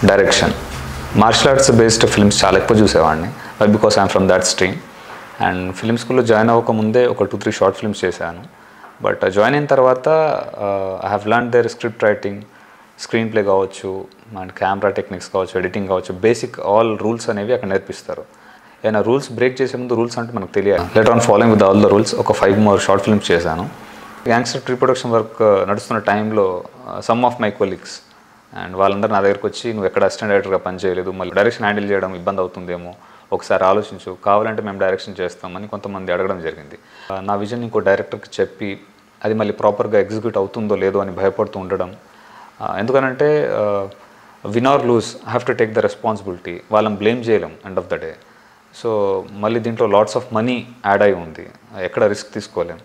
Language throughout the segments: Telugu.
Direction martial arts based films చాలా ఎక్కువ చూసేవాడిని because I'm from that stream and film స్కూల్లో జాయిన్ అవ్వకముందే ఒక 2-3 షార్ట్ ఫిల్మ్స్ చేశాను బట్ జాయిన్ అయిన తర్వాత I have learn there script writing screenplay కావచ్చు అండ్ కెమెరా టెక్నిక్స్ కావచ్చు ఎడిటింగ్ కావచ్చు బేసిక్ ఆల్ రూల్స్ అనేవి అక్కడ నేర్పిస్తారు ఏదైనా రూల్స్ బ్రేక్ చేసే ముందు రూల్స్ అంటే మనకు తెలియాలి letter on following with all the rules ఒక 5 more షార్ట్ ఫిల్మ్స్ చేశాను గ్యాంగ్స్టర్ ప్రీ ప్రొడక్షన్ వర్క్ నడుస్తున్న టైంలో some of my colleagues and వాళ్ళందరూ నా దగ్గరకు వచ్చి నువ్వు ఎక్కడ అసిస్టెంట్ డైరెక్టర్గా పనిచేయలేదు మళ్ళీ డైరెక్షన్ హ్యాండిల్ చేయడం ఇబ్బంది అవుతుందేమో ఒకసారి ఆలోచించు కావాలంటే మేము డైరెక్షన్ చేస్తామని కొంతమంది అడగడం జరిగింది నా విజన్ ఇంకో డైరెక్టర్కి చెప్పి అది మళ్ళీ ప్రాపర్గా ఎగ్జిక్యూట్ అవుతుందో లేదో అని భయపడుతూ ఉండడం ఎందుకనంటే win or lose have to take the responsibility వాళ్ళని బ్లేమ్ చేయలేం end of the day so మళ్ళీ దీంట్లో లాట్స్ ఆఫ్ మనీ యాడ్ అయి ఉంది ఎక్కడ రిస్క్ తీసుకోలేం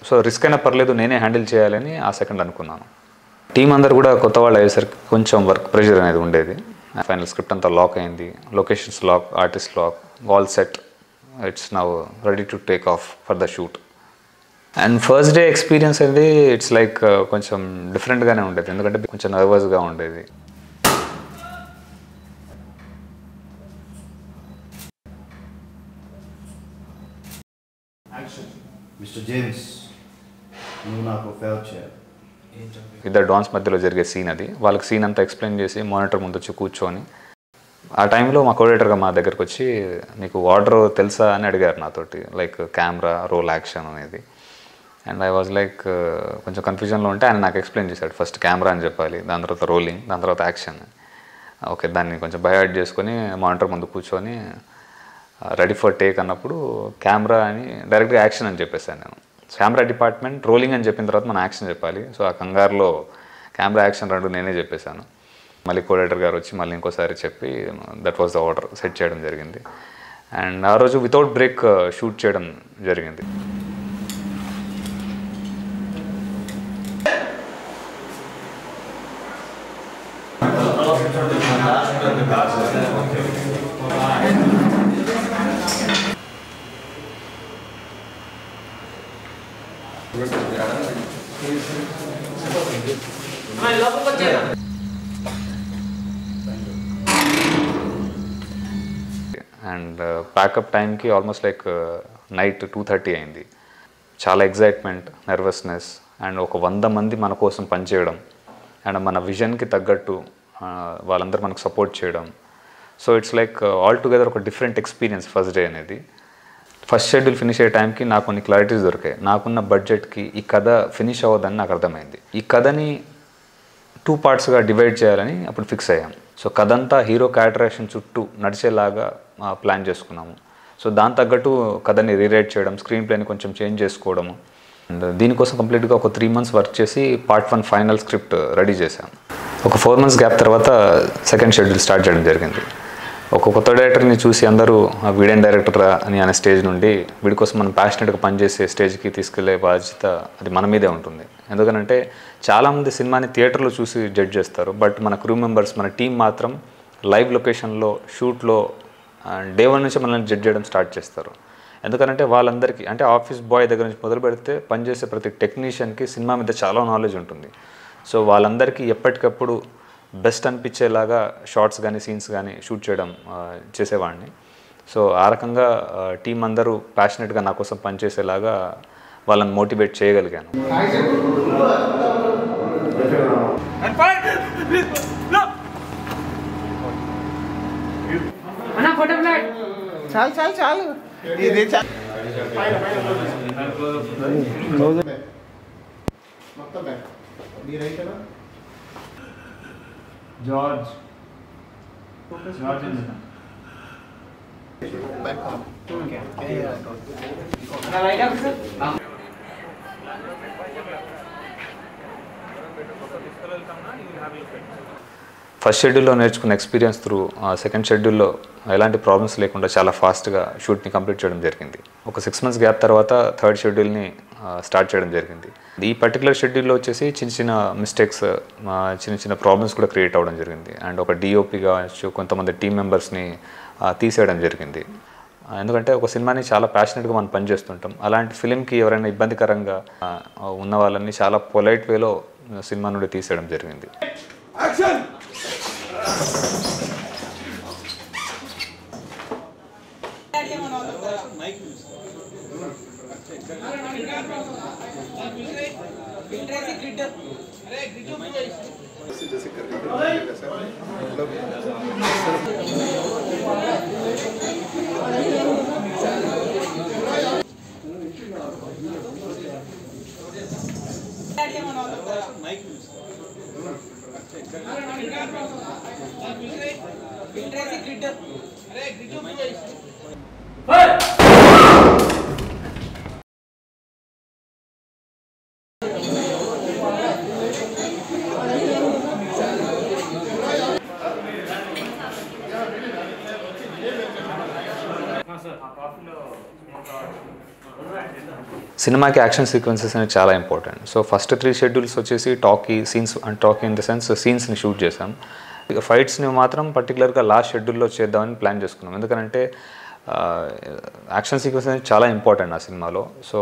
సో రిస్క్ అయినా పర్లేదు నేనే హ్యాండిల్ చేయాలని ఆ సెకండ్ అనుకున్నాను టీం అందరు కూడా కొత్త వాళ్ళు అయ్యేసరికి కొంచెం వర్క్ ప్రెషర్ అనేది ఉండేది ఫైనల్ స్క్రిప్ట్ అంతా లాక్ అయింది locations lock artist lock all set it's now ready to take off for the shoot and first day experience అనేది ఇట్స్ లైక్ కొంచెం డిఫరెంట్గానే ఉండేది ఎందుకంటే కొంచెం నర్వస్గా ఉండేది మిస్టర్ జేమ్స్ నువ్వు నాకు ఫేవర్ చేయాలి ఇద్దరు డాన్స్ మధ్యలో జరిగే సీన్ అది వాళ్ళకి సీన్ అంతా ఎక్స్ప్లెయిన్ చేసి మానిటర్ ముందు వచ్చి కూర్చొని ఆ టైంలో మా కోఆర్డినేటర్గా మా దగ్గరకు వచ్చి నీకు ఆర్డర్ తెలుసా అని అడిగారు నాతోటి లైక్ కెమెరా రోల్ యాక్షన్ అనేది అండ్ ఐ వాజ్ లైక్ కొంచెం కన్ఫ్యూజన్లో ఉంటే ఆయన నాకు ఎక్స్ప్లెయిన్ చేశాడు ఫస్ట్ కెమెరా అని చెప్పాలి దాని తర్వాత రోలింగ్ దాని తర్వాత యాక్షన్ ఓకే దాన్ని కొంచెం బైహార్ట్ చేసుకొని మానిటర్ ముందు కూర్చొని రెడీ ఫర్ టేక్ అన్నప్పుడు కెమెరా అని డైరెక్ట్గా యాక్షన్ అని చెప్పేసాను నేను కెమెరా డిపార్ట్మెంట్ రోలింగ్ అని చెప్పిన తర్వాత మనం యాక్షన్ చెప్పాలి సో ఆ కంగారులో కెమెరా యాక్షన్ రెండు నేనే చెప్పేశాను మళ్ళీ కోఆర్డినేటర్ గారు వచ్చి మళ్ళీ ఇంకోసారి చెప్పి that was the order set చేయడం జరిగింది అండ్ ఆ రోజు వితౌట్ బ్రేక్ షూట్ చేయడం జరిగింది అండ్ ప్యాకప్ టైంకి ఆల్మోస్ట్ లైక్ నైట్ 2:30 అయింది చాలా ఎగ్జైట్మెంట్ నర్వస్నెస్ అండ్ ఒక 100 మంది మన కోసం పనిచేయడం అండ్ మన విజన్కి తగ్గట్టు వాళ్ళందరూ మనకు సపోర్ట్ చేయడం so it's like all together ఒక డిఫరెంట్ ఎక్స్పీరియన్స్ ఫస్ట్ డే అనేది ఫస్ట్ షెడ్యూల్ ఫినిష్ అయ్యే టైంకి నాకు కొన్ని క్లారిటీస్ దొరికాయి నాకున్న బడ్జెట్కి ఈ కథ ఫినిష్ అవ్వదని నాకు అర్థమైంది ఈ కథని 2 పార్ట్స్గా డివైడ్ చేయాలని అప్పుడు ఫిక్స్ అయ్యాం సో కథ అంతా హీరో క్యారెక్టరేషన్ చుట్టూ నడిచేలాగా ప్లాన్ చేసుకున్నాము సో దాని తగ్గట్టు కథని రీరైట్ చేయడం స్క్రీన్ ప్లేని కొంచెం చేంజ్ చేసుకోవడము అండ్ దీనికోసం కంప్లీట్గా ఒక 3 months వర్క్ చేసి పార్ట్ 1 ఫైనల్ స్క్రిప్ట్ రెడీ చేశాం ఒక 4 months గ్యాప్ తర్వాత సెకండ్ షెడ్యూల్ స్టార్ట్ చేయడం జరిగింది ఒక కొత్త డైరెక్టర్ని చూసి అందరూ వీడేం డైరెక్టర్ అని అనే స్టేజ్ నుండి వీడి కోసం మనం ప్యాషనెట్గా పనిచేసే స్టేజ్కి తీసుకెళ్లే బాధ్యత అది మన మీదే ఉంటుంది ఎందుకనంటే చాలామంది సినిమాని థియేటర్లో చూసి జడ్జ్ చేస్తారు బట్ మన క్రూ మెంబర్స్ మన టీం మాత్రం లైవ్ లొకేషన్లో షూట్లో డే 1 నుంచి మనల్ని జడ్జ్ చేయడం స్టార్ట్ చేస్తారు ఎందుకంటే వాళ్ళందరికీ అంటే ఆఫీస్ బాయ్ దగ్గర నుంచి మొదలు పెడితే పనిచేసే ప్రతి టెక్నీషియన్కి సినిమా మీద చాలా నాలెడ్జ్ ఉంటుంది సో వాళ్ళందరికీ ఎప్పటికప్పుడు బెస్ట్ అనిపించేలాగా షార్ట్స్ కానీ సీన్స్ కానీ షూట్ చేయడం చేసేవాడిని సో ఆ రకంగా టీం అందరూ ప్యాషనెట్గా నా కోసం పనిచేసేలాగా వాళ్ళని మోటివేట్ చేయగలిగాను చాలు చాలు చాలు ఇది మొత్తం మీరైతేనా జార్జ్ ఫస్ట్ షెడ్యూల్లో నేర్చుకున్న ఎక్స్పీరియన్స్ త్రూ సెకండ్ షెడ్యూల్లో ఎలాంటి ప్రాబ్లమ్స్ లేకుండా చాలా ఫాస్ట్గా షూట్ని కంప్లీట్ చేయడం జరిగింది ఒక 6 months గ్యాప్ తర్వాత థర్డ్ షెడ్యూల్ని స్టార్ట్ చేయడం జరిగింది ఈ పర్టికులర్ షెడ్యూల్లో వచ్చేసి చిన్న చిన్న మిస్టేక్స్ చిన్న చిన్న ప్రాబ్లమ్స్ కూడా క్రియేట్ అవ్వడం జరిగింది అండ్ ఒక డిఓపి కావచ్చు కొంతమంది టీం మెంబర్స్ని తీసేయడం జరిగింది ఎందుకంటే ఒక సినిమాని చాలా ప్యాషనెట్గా మనం పనిచేస్తుంటాం అలాంటి ఫిలింకి ఎవరైనా ఇబ్బందికరంగా ఉన్న వాళ్ళని చాలా పొలైట్ వేలో సినిమా నుండి తీసేయడం జరిగింది సినిమాకి యాక్షన్ సీక్వెన్సెస్ అనేవి చాలా ఇంపార్టెంట్. సో ఫస్ట్ 3 షెడ్యూల్స్ వచ్చేసి talkie scenes and talkie in the sense సీన్స్ని షూట్ చేసాం. ఇక ఫైట్స్ని మాత్రం పర్టికులర్గా లాస్ట్ షెడ్యూల్లో చేద్దామని ప్లాన్ చేసుకున్నాం. ఎందుకంటే యాక్షన్ సీక్వెన్స్ అనేది చాలా ఇంపార్టెంట్ ఆ సినిమాలో. సో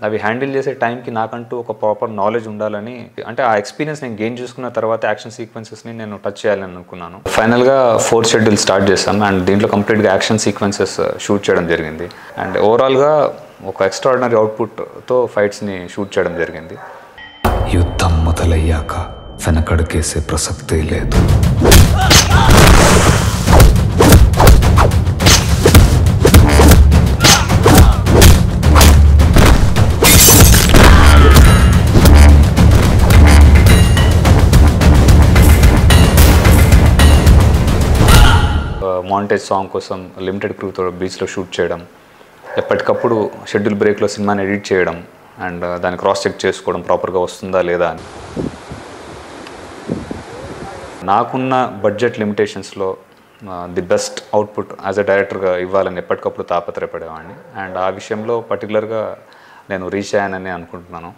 అవి హ్యాండిల్ చేసే టైంకి నాకంటూ ఒక ప్రాపర్ నాలెడ్జ్ ఉండాలని, అంటే ఆ ఎక్స్పీరియన్స్ నేను గెయిన్ చేసుకున్న తర్వాత యాక్షన్ సీక్వెన్సెస్ని నేను టచ్ చేయాలని అనుకున్నాను. ఫైనల్గా 4th షెడ్యూల్ స్టార్ట్ చేస్తాం అండ్ దీంట్లో కంప్లీట్గా యాక్షన్ సీక్వెన్సెస్ షూట్ చేయడం జరిగింది. అండ్ ఓవరాల్గా ఒక ఎక్స్ట్రాడినరీ అవుట్పుట్తో ఫైట్స్ని షూట్ చేయడం జరిగింది. యుద్ధం మొదలయ్యాక వెనకడుకేసే ప్రసక్తే లేదు. మాంటేజ్ సాంగ్ కోసం లిమిటెడ్ క్రూతో బీచ్లో షూట్ చేయడం, ఎప్పటికప్పుడు షెడ్యూల్ బ్రేక్లో సినిమాని ఎడిట్ చేయడం అండ్ దాన్ని క్రాస్ చెక్ చేసుకోవడం ప్రాపర్గా వస్తుందా లేదా అని. నాకున్న బడ్జెట్ లిమిటేషన్స్లో the best output as a డైరెక్టర్గా ఇవ్వాలని ఎప్పటికప్పుడు తాపత్రయపడేవాడిని. అండ్ ఆ విషయంలో పర్టికులర్గా నేను రీచ్ అయ్యానని అనుకుంటున్నాను.